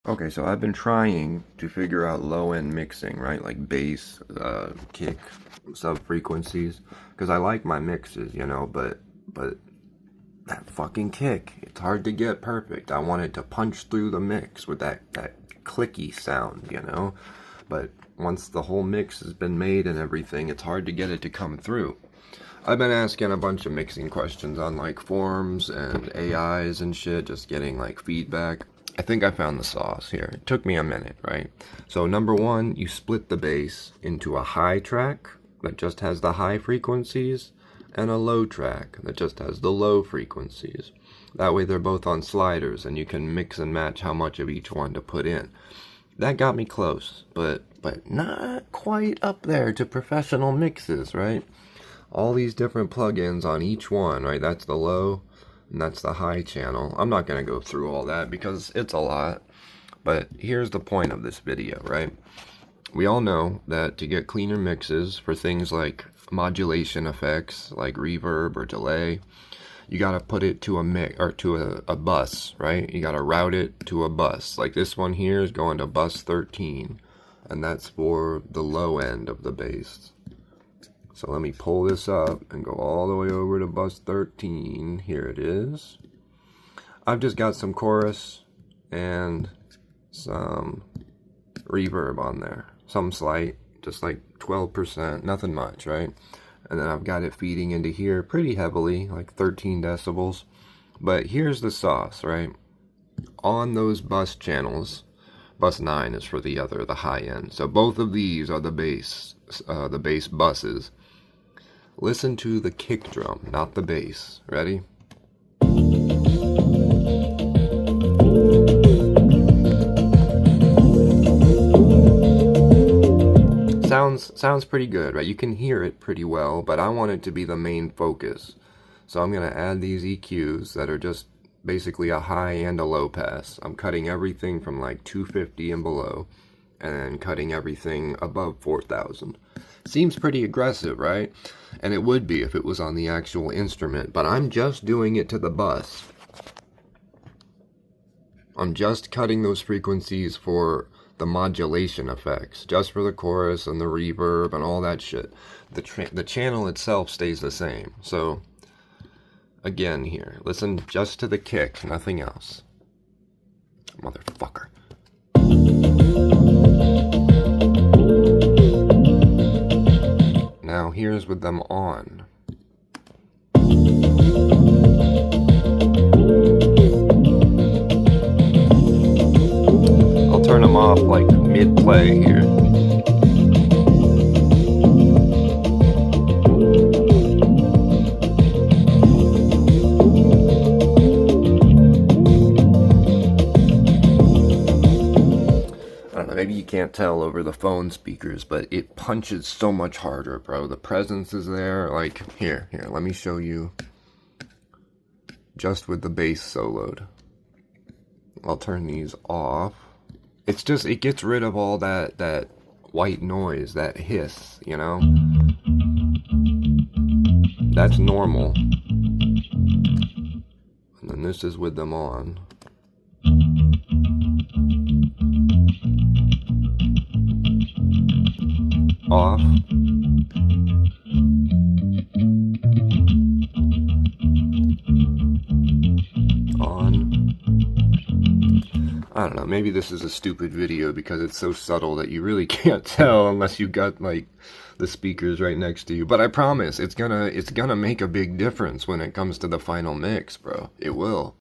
Okay, so I've been trying to figure out low-end mixing, right? Like bass, kick, sub-frequencies, because I like my mixes, but that fucking kick, it's hard to get perfect. I want it to punch through the mix with that clicky sound. But once the whole mix has been made and everything, it's hard to get it to come through. I've been asking a bunch of mixing questions on like forums and AIs and shit, just getting like feedback. I think I found the sauce here. It took me a minute, right? So number one, you split the bass into a high track that just has the high frequencies and a low track that just has the low frequencies. That way they're both on sliders and you can mix and match how much of each one to put in. That got me close, but not quite up there to professional mixes, right? All these different plugins on each one, right? That's the low and that's the high channel. I'm not going to go through all that because it's a lot. But here's the point of this video, right? We all know that to get cleaner mixes for things like modulation effects, like reverb or delay, you got to put it to a mix or to a bus, right? You got to route it to a bus. Like this one here is going to bus 13, and that's for the low end of the bass. So let me pull this up and go all the way over to bus 13. Here it is. I've just got some chorus and some reverb on there. Some slight, just like 12%, nothing much, right? And then I've got it feeding into here pretty heavily, like 13 decibels. But here's the sauce, right? On those bus channels, bus 9 is for the high end. So both of these are the bass buses. Listen to the kick drum, not the bass. Ready? Sounds pretty good, right? You can hear it pretty well, but I want it to be the main focus. So I'm going to add these EQs that are just basically a high and a low pass. I'm cutting everything from like 250 and below, and then cutting everything above 4,000. Seems pretty aggressive, right? And it would be if it was on the actual instrument, but I'm just doing it to the bus. I'm just cutting those frequencies for the modulation effects, just for the chorus and the reverb and all that shit. The channel itself stays the same. So, again here, listen just to the kick, nothing else. Motherfucker. Now here's with them on. I'll turn them off like mid-play here. Maybe you can't tell over the phone speakers, but it punches so much harder, bro. The presence is there. Like, here, let me show you just with the bass soloed. I'll turn these off. It's just, it gets rid of all that white noise, that hiss, That's normal. And then this is with them on. Off. On. I don't know, maybe this is a stupid video because it's so subtle that you really can't tell unless you've got like the speakers right next to you. But I promise it's gonna make a big difference when it comes to the final mix, bro. It will.